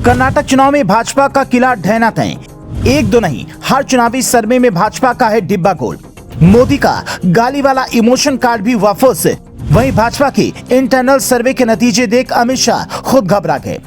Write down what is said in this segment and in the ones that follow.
कर्नाटक चुनाव में भाजपा का किला ढहना तय। एक दो नहीं, हर चुनावी सर्वे में भाजपा का है डिब्बा गोल। मोदी का गाली वाला इमोशन कार्ड भी वापस। वहीं भाजपा की इंटरनल सर्वे के नतीजे देख अमित शाह खुद घबरा गए।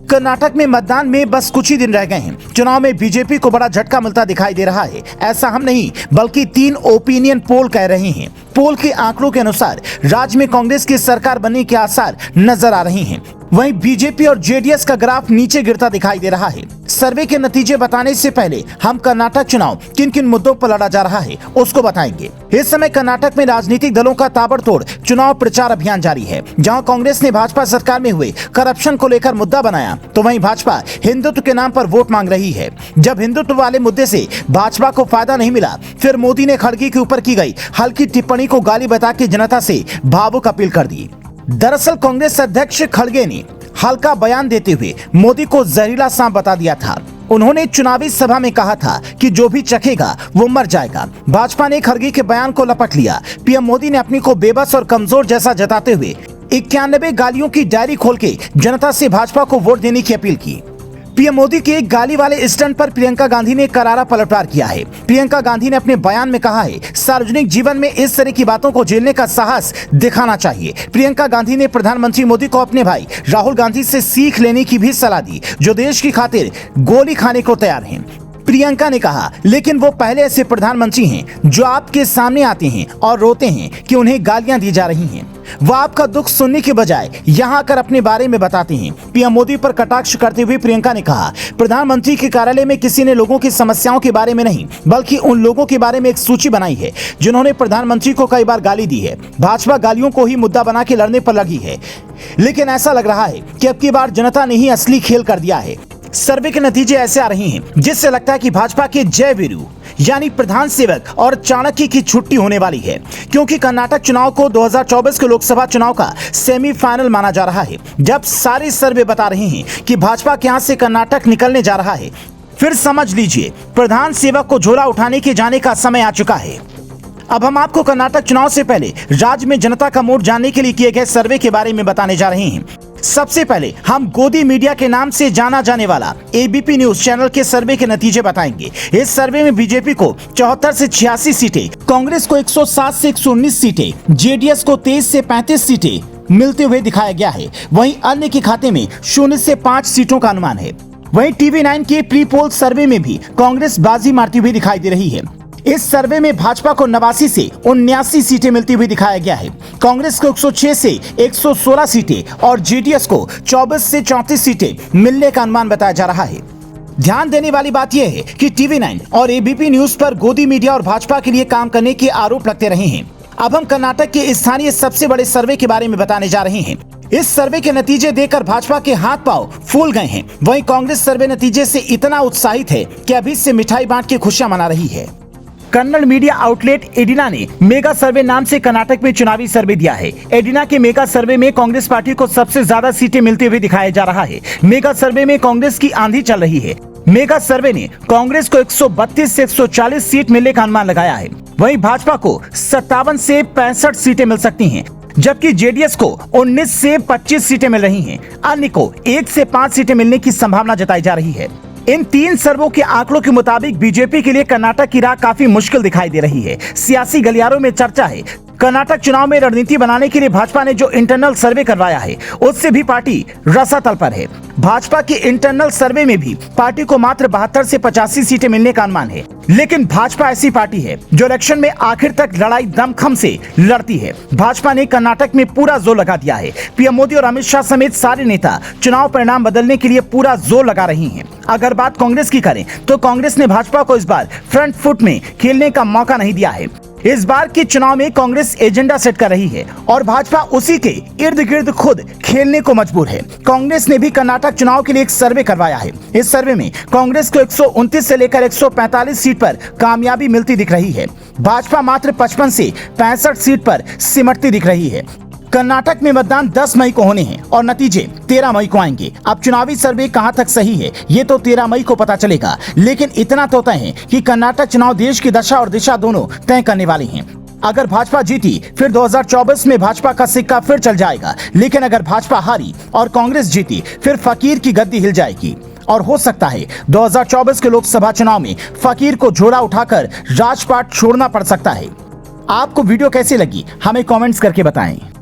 कर्नाटक में मतदान में बस कुछ ही दिन रह गए हैं। चुनाव में बीजेपी को बड़ा झटका मिलता दिखाई दे रहा है। ऐसा हम नहीं बल्कि 3 ओपिनियन पोल कह रहे हैं। पोल के आंकड़ों के अनुसार राज्य में कांग्रेस की सरकार बनने के आसार नजर आ रहे हैं। वहीं बीजेपी और जेडीएस का ग्राफ नीचे गिरता दिखाई दे रहा है। सर्वे के नतीजे बताने से पहले हम कर्नाटक चुनाव किन किन मुद्दों पर लड़ा जा रहा है उसको बताएंगे। इस समय कर्नाटक में राजनीतिक दलों का ताबड़तोड़ चुनाव प्रचार अभियान जारी है। जहां कांग्रेस ने भाजपा सरकार में हुए करप्शन को लेकर मुद्दा बनाया, तो वहीं भाजपा हिंदुत्व के नाम पर वोट मांग रही है। जब हिंदुत्व वाले मुद्दे से भाजपा को फायदा नहीं मिला, फिर मोदी ने खड़गे के ऊपर की गई हल्की टिप्पणी को गाली बता के जनता से भावुक अपील कर दी। दरअसल कांग्रेस अध्यक्ष खड़गे ने हल्का बयान देते हुए मोदी को जहरीला सांप बता दिया था। उन्होंने चुनावी सभा में कहा था कि जो भी चखेगा वो मर जाएगा। भाजपा ने खड़गे के बयान को लपट लिया। पीएम मोदी ने अपनी को बेबस और कमजोर जैसा जताते हुए 91 गालियों की डायरी खोल के जनता से भाजपा को वोट देने की अपील की। पीएम मोदी के गाली वाले स्टंट पर प्रियंका गांधी ने करारा पलटवार किया है। प्रियंका गांधी ने अपने बयान में कहा है, सार्वजनिक जीवन में इस तरह की बातों को झेलने का साहस दिखाना चाहिए। प्रियंका गांधी ने प्रधानमंत्री मोदी को अपने भाई राहुल गांधी से सीख लेने की भी सलाह दी, जो देश की खातिर गोली खाने को तैयार हैं। प्रियंका ने कहा, लेकिन वो पहले ऐसे प्रधानमंत्री हैं जो आपके सामने आते हैं और रोते हैं कि उन्हें गालियां दी जा रही हैं। वो आपका दुख सुनने के बजाय यहाँ आकर अपने बारे में बताते हैं। पीएम मोदी पर कटाक्ष करते हुए प्रियंका ने कहा, प्रधानमंत्री के कार्यालय में किसी ने लोगों की समस्याओं के बारे में नहीं बल्कि उन लोगों के बारे में एक सूची बनाई है जिन्होंने प्रधानमंत्री को कई बार गाली दी है। भाजपा गालियों को ही मुद्दा बना के लड़ने पर लगी है, लेकिन ऐसा लग रहा है कि अब की बार जनता ने ही असली खेल कर दिया है। सर्वे के नतीजे ऐसे आ रहे हैं जिससे लगता है कि भाजपा के जय वीरू यानी प्रधान सेवक और चाणक्य की छुट्टी होने वाली है, क्योंकि कर्नाटक चुनाव को 2024 के लोकसभा चुनाव का सेमीफाइनल माना जा रहा है। जब सारे सर्वे बता रहे हैं कि भाजपा के हाथ से कर्नाटक निकलने जा रहा है, फिर समझ लीजिए प्रधान सेवक को झोला उठाने के जाने का समय आ चुका है। अब हम आपको कर्नाटक चुनाव से पहले राज्य में जनता का मूड जानने के लिए किए गए सर्वे के बारे में बताने जा रहे हैं। सबसे पहले हम गोदी मीडिया के नाम से जाना जाने वाला एबीपी न्यूज चैनल के सर्वे के नतीजे बताएंगे। इस सर्वे में बीजेपी को 74 से 86 सीटें, कांग्रेस को 107 से 119 सीटें, जेडीएस को 23 से 35 सीटें मिलते हुए दिखाया गया है। वहीं अन्य के खाते में 0 से 5 सीटों का अनुमान है। वहीं टीवी9 के प्री पोल सर्वे में भी कांग्रेस बाजी मारती हुई दिखाई दे रही है। इस सर्वे में भाजपा को 89 से 79 सीटें मिलती हुई दिखाया गया है। कांग्रेस को 106 से 116 सीटें और जेडीएस को 24 से 34 सीटें मिलने का अनुमान बताया जा रहा है। ध्यान देने वाली बात यह है कि टीवी9 और एबीपी न्यूज पर गोदी मीडिया और भाजपा के लिए काम करने के आरोप लगते रहे हैं। अब हम कर्नाटक के स्थानीय सबसे बड़े सर्वे के बारे में बताने जा रहे हैं। इस सर्वे के नतीजे देखकर भाजपा के हाथ पांव फूल गए हैं। वहीं कांग्रेस सर्वे नतीजे से इतना उत्साहित है कि अभी से मिठाई बांट के खुशियां मना रही है। कन्नड़ मीडिया आउटलेट एडिना ने मेगा सर्वे नाम से कर्नाटक में चुनावी सर्वे दिया है। एडिना के मेगा सर्वे में कांग्रेस पार्टी को सबसे ज्यादा सीटें मिलते हुए दिखाया जा रहा है। मेगा सर्वे में कांग्रेस की आंधी चल रही है। मेगा सर्वे ने कांग्रेस को 132 से 140 सीट मिलने का अनुमान लगाया है। वहीं भाजपा को 57 से 65 सीटें मिल सकती हैं, जबकि जेडीएस को 19 से 25 सीटें मिल रही हैं। अन्य को 1 से 5 सीटें मिलने की संभावना जताई जा रही है। इन 3 सर्वों के आंकड़ों के मुताबिक बीजेपी के लिए कर्नाटक की राह काफी मुश्किल दिखाई दे रही है। सियासी गलियारों में चर्चा है, कर्नाटक चुनाव में रणनीति बनाने के लिए भाजपा ने जो इंटरनल सर्वे करवाया है उससे भी पार्टी रसातल पर है। भाजपा के इंटरनल सर्वे में भी पार्टी को मात्र 72 से 85 सीटें मिलने का अनुमान है। लेकिन भाजपा ऐसी पार्टी है जो इलेक्शन में आखिर तक लड़ाई दमखम से लड़ती है। भाजपा ने कर्नाटक में पूरा जोर लगा दिया है। पीएम मोदी और अमित शाह समेत सारे नेता चुनाव परिणाम बदलने के लिए पूरा जोर लगा रही हैं। अगर बात कांग्रेस की करें तो कांग्रेस ने भाजपा को इस बार फ्रंट फुट में खेलने का मौका नहीं दिया है। इस बार के चुनाव में कांग्रेस एजेंडा सेट कर रही है और भाजपा उसी के इर्द गिर्द खुद खेलने को मजबूर है। कांग्रेस ने भी कर्नाटक चुनाव के लिए एक सर्वे करवाया है। इस सर्वे में कांग्रेस को 129 से लेकर 145 सीट पर कामयाबी मिलती दिख रही है। भाजपा मात्र 55 से 65 सीट पर सिमटती दिख रही है। कर्नाटक में मतदान 10 मई को होने हैं और नतीजे 13 मई को आएंगे। अब चुनावी सर्वे कहां तक सही है ये तो 13 मई को पता चलेगा, लेकिन इतना तो तय है कि कर्नाटक चुनाव देश की दशा और दिशा दोनों तय करने वाले हैं। अगर भाजपा जीती फिर 2024 में भाजपा का सिक्का फिर चल जाएगा, लेकिन अगर भाजपा हारी और कांग्रेस जीती फिर फकीर की गद्दी हिल जाएगी और हो सकता है 2024 के लोकसभा चुनाव में फकीर को झोला उठाकर राजपाट छोड़ना पड़ सकता है। आपको वीडियो कैसी लगी हमें कमेंट्स करके बताएं।